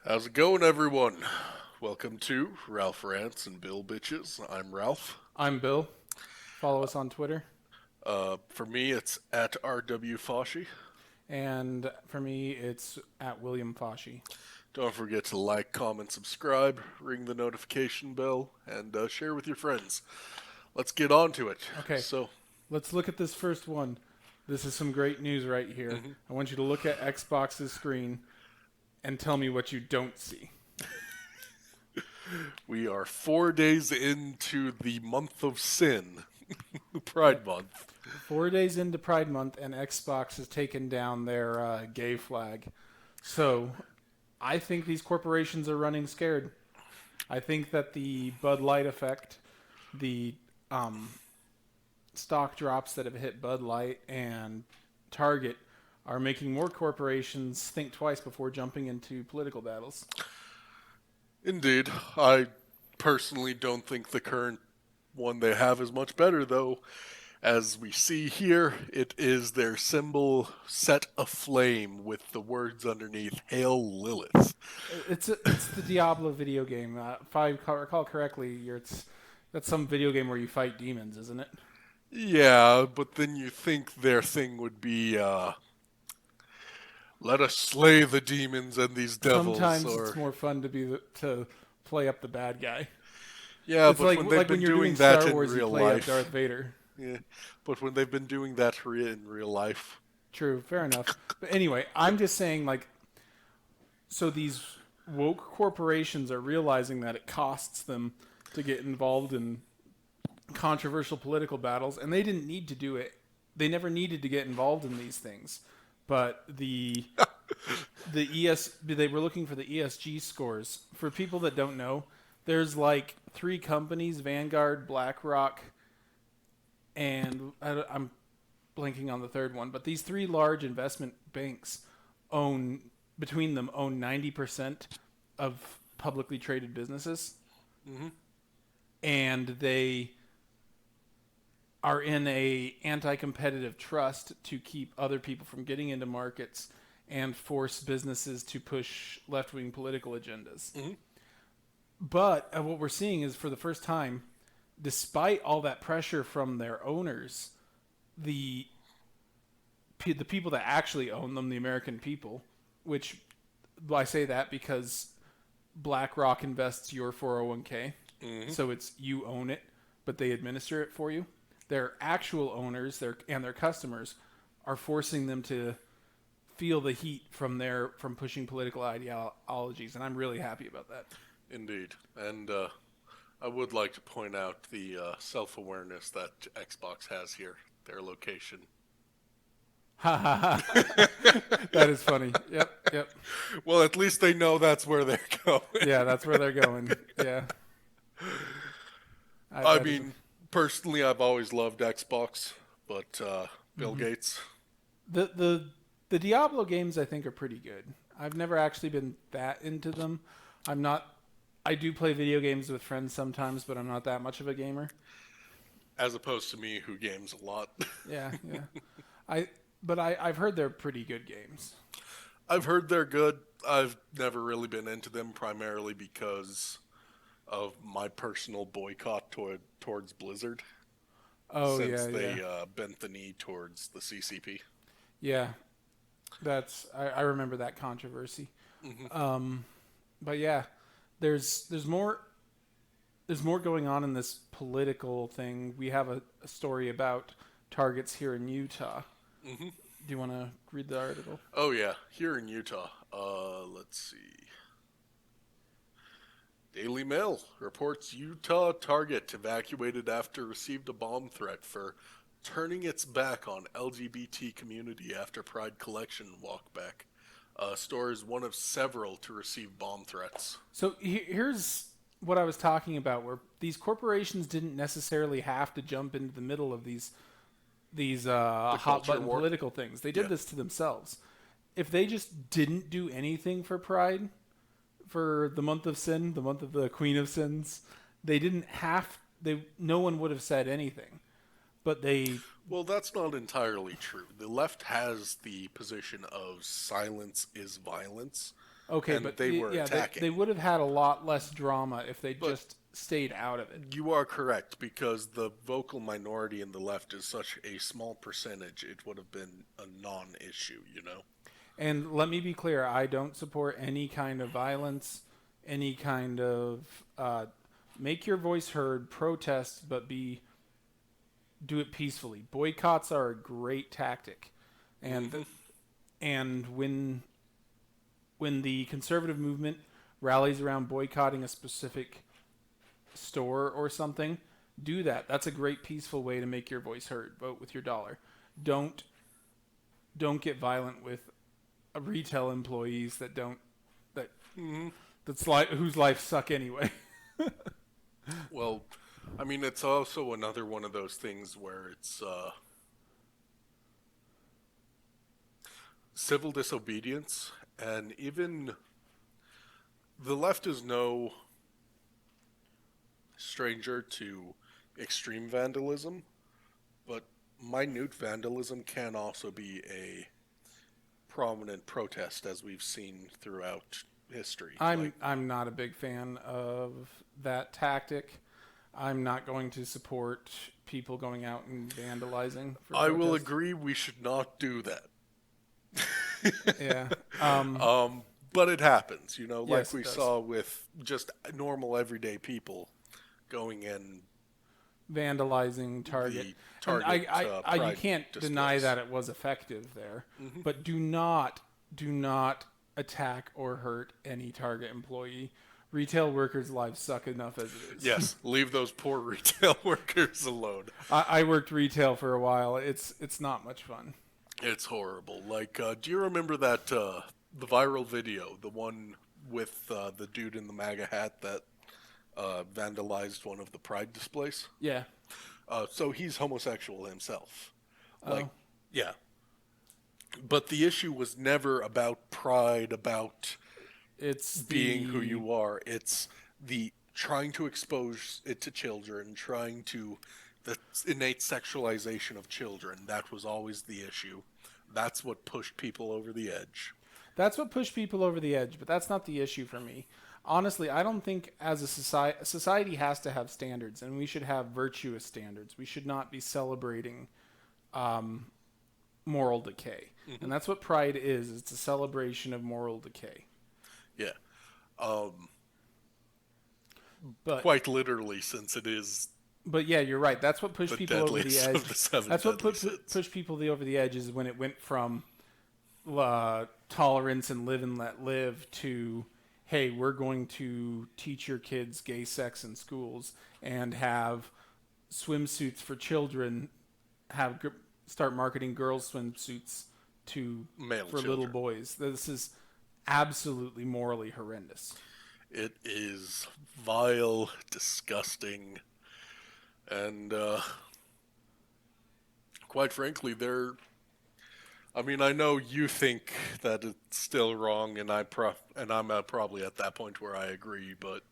How's it going, everyone? Welcome to Ralph Rants and Bill Bitches. I'm Ralph. I'm Bill. Follow us on Twitter. For me, it's at RW Foshi. And for me, it's at William Foshi. Don't forget to like, comment, subscribe, ring the notification bell, and share with your friends. Let's get on to it. Okay, So, let's look at this first one. This is some great news right here. I want you to look at Xbox's screen and tell me what you don't see. we are 4 days into the month of sin, Pride Month. 4 days into Pride Month, and Xbox has taken down their gay flag. So, I think these corporations are running scared. I think that the Bud Light effect, the stock drops that have hit Bud Light and Target are making more corporations think twice before jumping into political battles. Indeed, I personally don't think the current one they have is much better, though. As we see here, it is their symbol set aflame with the words underneath, Hail Lilith. It's the Diablo video game. If I recall correctly, that's some video game where you fight demons, isn't it? Yeah, but then you think their thing would be, let us slay the demons and these devils, Sometimes it's or... more fun to play up the bad guy. Yeah, It's but like when they've been when you're doing doing that Star in Wars, you real play up life... Darth Vader. Yeah, but when they've been doing that in real life... True, fair enough. But anyway, I'm just saying, so these woke corporations are realizing that it costs them to get involved in controversial political battles, and they didn't need to do it. They never needed to get involved in these things. But they were looking for the ESG scores. For people that don't know, there's like three companies: Vanguard, BlackRock, and I'm blanking on the third one. But these three large investment banks between them own 90% of publicly traded businesses, and they are in a anti-competitive trust to keep other people from getting into markets and force businesses to push left-wing political agendas. But what we're seeing is, for the first time, despite all that pressure from their owners, the people that actually own them, the American people, which I say that because BlackRock invests your 401k, so it's you own it, but they administer it for you. Their actual owners, and their customers, are forcing them to feel the heat from pushing political ideologies, and I'm really happy about that. Indeed. And I would like to point out the self-awareness that Xbox has here, their location. Ha ha ha. That is funny. Yep. Well, at least they know that's where they're going. Yeah, that's where they're going. Yeah. I mean, personally, I've always loved Xbox, but Bill Gates. The Diablo games, I think, are pretty good. I've never actually been that into them. I do play video games with friends sometimes, but I'm not that much of a gamer. As opposed to me, who games a lot. Yeah. I've heard they're pretty good games. I've heard they're good. I've never really been into them, primarily because of my personal boycott towards Blizzard. Oh, since yeah, they yeah. bent the knee towards the CCP. Yeah, I remember that controversy. But yeah, there's more going on in this political thing. We have a story about targets here in Utah. Do you want to read the article? Oh yeah, here in Utah. Let's see. Daily Mail reports Utah target evacuated after received a bomb threat for turning its back on LGBT community after Pride collection walkback. Store is one of several to receive bomb threats. So here's what I was talking about, where these corporations didn't necessarily have to jump into the middle of these hot button political things. They did this to themselves. If they just didn't do anything for Pride, for the month of sin, the month of the Queen of Sins, no one would have said anything. But Well, that's not entirely true. The left has the position of silence is violence. Okay, and but they were yeah, attacking. they would have had a lot less drama if they But just stayed out of it. you are correct, because the vocal minority in the left is such a small percentage, it would have been a non-issue, you know? And let me be clear, I don't support any kind of violence, any kind of make your voice heard, protest, but do it peacefully. Boycotts are a great tactic, and Hmm. and when the conservative movement rallies around boycotting a specific store or something, do that. That's a great peaceful way to make your voice heard. Vote with your dollar. Don't don't get violent with retail employees that Hmm. that's like whose lives suck anyway. Well, I mean, it's also another one of those things where it's civil disobedience, and even the left is no stranger to extreme vandalism, but minute vandalism can also be a prominent protest, as we've seen throughout history. Like, I'm not a big fan of that tactic. I'm not going to support people going out and vandalizing for I will protest. agree we should not do that. Yeah. But it happens, you know, like Yes, we it does. saw with just normal everyday people going in Vandalizing Target, the and Target you Pride can't deny displays. that it was effective there. Hmm. But do not attack or hurt any Target employee. Retail workers' lives suck enough as it is. Yes, leave those poor retail workers alone. I worked retail for a while. It's not much fun. It's horrible. Like, do you remember that the viral video, the one with the dude in the MAGA hat that vandalized one of the Pride displays? Yeah. So he's homosexual himself. Like, Oh, yeah. But the issue was never about pride, about it's being who the you are. It's the trying to expose it to children, trying to the innate sexualization of children. That was always the issue. That's what pushed people over the edge. that's what pushed people over the edge. But that's not the issue for me. Honestly, I don't think as a society has to have standards, and we should have virtuous standards. We should not be celebrating moral decay, Hmm. and that's what pride is. It's a celebration of moral decay. Yeah. Um, But Quite literally, since it is But yeah, you're right. That's what pushed the people over the deadliest of edge. the seven That's what deadly sins. pushed people over the edge is when it went from tolerance and live and let live to, hey, we're going to teach your kids gay sex in schools and have swimsuits for children, start marketing girls swimsuits to Male for little children. boys. This is absolutely morally horrendous. It is vile, disgusting, and quite frankly, they're. I mean, I know you think that it's still wrong, and I'm probably at that point where I agree. But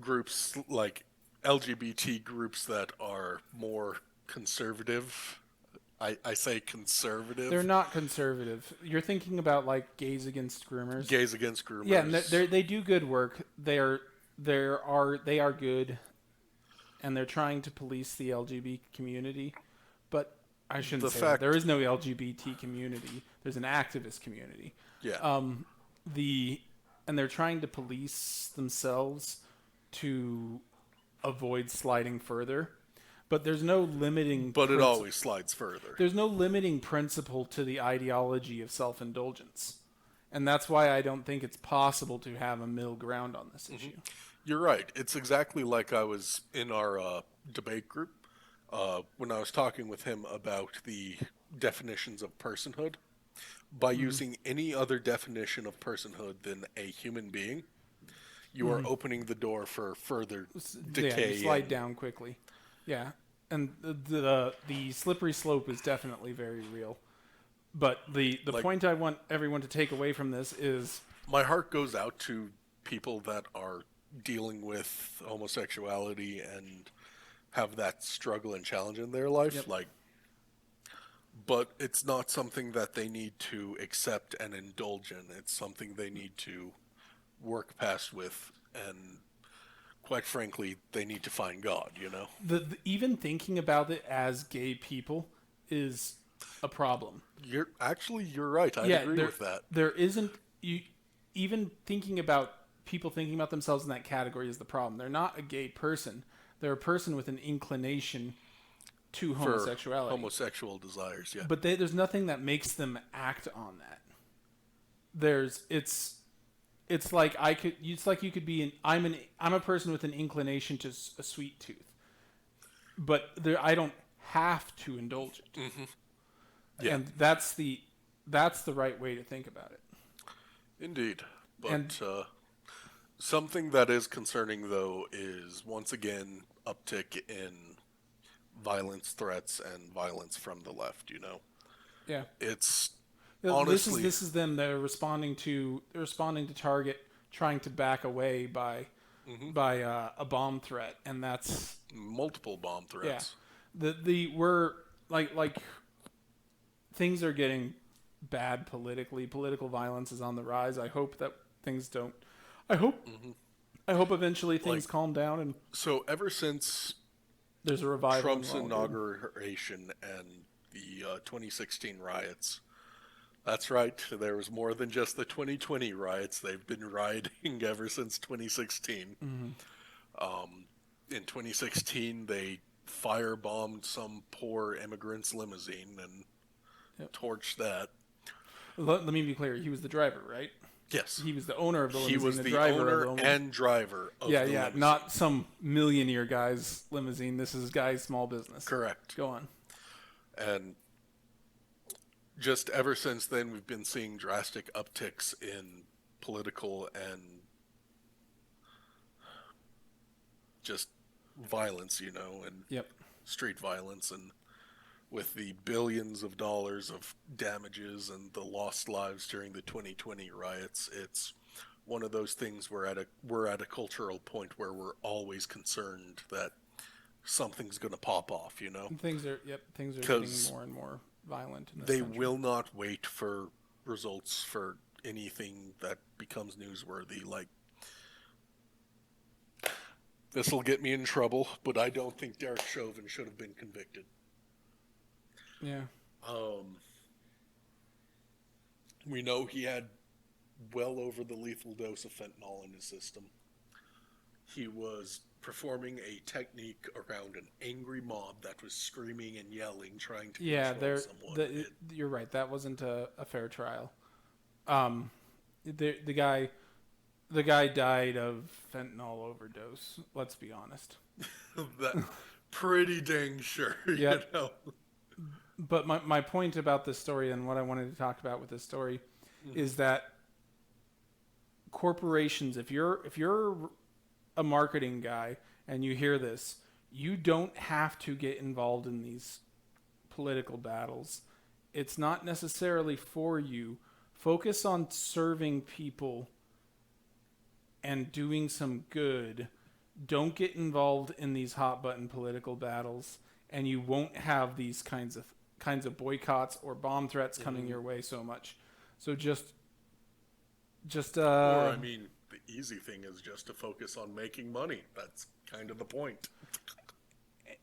groups like LGBT groups that are more conservative, I say They're conservative, not conservative. You're thinking about like gays against groomers. gays against Yeah, and groomers. they do good work. They are good, and they're trying to police the LGBT community. But I shouldn't The say that. There fact, is no LGBT community. There's an activist community. yeah, Um, the and they're trying to police themselves to avoid sliding further. But there's no limiting. but it always slides further. There's no limiting principle to the ideology of self-indulgence. And that's why I don't think it's possible to have a middle ground on this issue. You're right. It's exactly like I was in our debate group when I was talking with him about the definitions of personhood. By using any other definition of personhood than a human being, you are opening the door for further Yeah, you decay. slide And, down quickly. Yeah, and the slippery slope is definitely very real. But the like, point I want everyone to take away from this is my heart goes out to people that are dealing with homosexuality and have that struggle and challenge in their life. yep. Like, but it's not something that they need to accept and indulge in. It's something they need to work past with, and quite frankly, they need to find God, you know? Even thinking about it as gay people is a problem. You're right. I'd Yeah, agree with that. there isn't you even thinking about people thinking about themselves in that category is the problem. They're not a gay person. They're a person with an inclination to For homosexuality. homosexual desires, yeah. But there's nothing that makes them act on that. There's it's like I could it's like you could be I'm a person with an inclination to a sweet tooth. But I don't have to indulge it. Mm-hmm. Yeah, And that's the right way to think about it. indeed. But And something that is concerning, though, is once again uptick in violence threats and violence from the left. You know, yeah. it's This honestly is them. They're responding to Target trying to back away by a bomb threat, and that's multiple bomb yeah. threats. We're like things are getting bad politically. Political violence is on the rise. I hope that things don't. I hope eventually things calm down and So ever since there's a revival. Trump's inauguration and the 2016 riots. That's right. There was more than just the 2020 riots. They've been rioting ever since 2016. In 2016, they firebombed some poor immigrant's limousine and torched that. Let me be clear. He was the driver, right? Yes. He was the owner of the limousine. He was the driver owner of the limousine. and driver of the limousine. Not some millionaire guy's limousine. This is guy's small business. Correct. Go on. And just ever since then, we've been seeing drastic upticks in political and just violence, and street violence, and with the billions of dollars of damages and the lost lives during the 2020 riots, it's one of those things we're at a cultural point where we're always concerned that something's going to pop off, Things are getting more and more violent in this country. Will not wait for results for anything that becomes newsworthy. Like, this will get me in trouble, but I don't think Derek Chauvin should have been convicted. Yeah. We know he had well over the lethal dose of fentanyl in his system. He was performing a technique around an angry mob that was screaming and yelling, trying to control someone. You're right. That wasn't a fair trial. The guy died of fentanyl overdose. Let's be honest. That pretty dang sure. Yep. You know. But my point about this story and what I wanted to talk about with this story is that corporations, if you're a marketing guy and you hear this, you don't have to get involved in these political battles. It's not necessarily for you. Focus on serving people and doing some good. Don't get involved in these hot button political battles, and you won't have these kinds of boycotts or bomb threats coming your way so much. So just or I mean, the easy thing is just to focus on making money. That's kind of the point.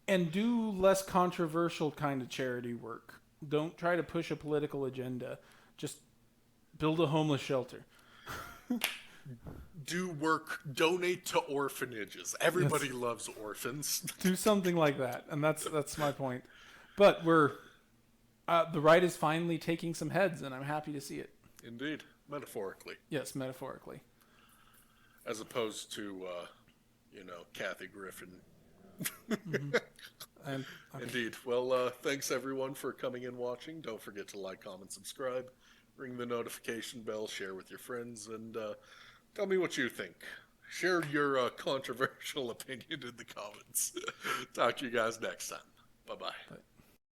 And do less controversial kind of charity work. Don't try to push a political agenda. Just build a homeless shelter. Do work, donate to orphanages. Everybody loves orphans. Do something like that, and that's my point. But the right is finally taking some heads, and I'm happy to see it. Indeed, metaphorically. Yes, metaphorically. As opposed to, Kathy Griffin. Okay. Indeed. Well, thanks everyone for coming and watching. Don't forget to like, comment, subscribe, ring the notification bell, share with your friends, and tell me what you think. Share your controversial opinion in the comments. Talk to you guys next time. Bye-bye. Bye.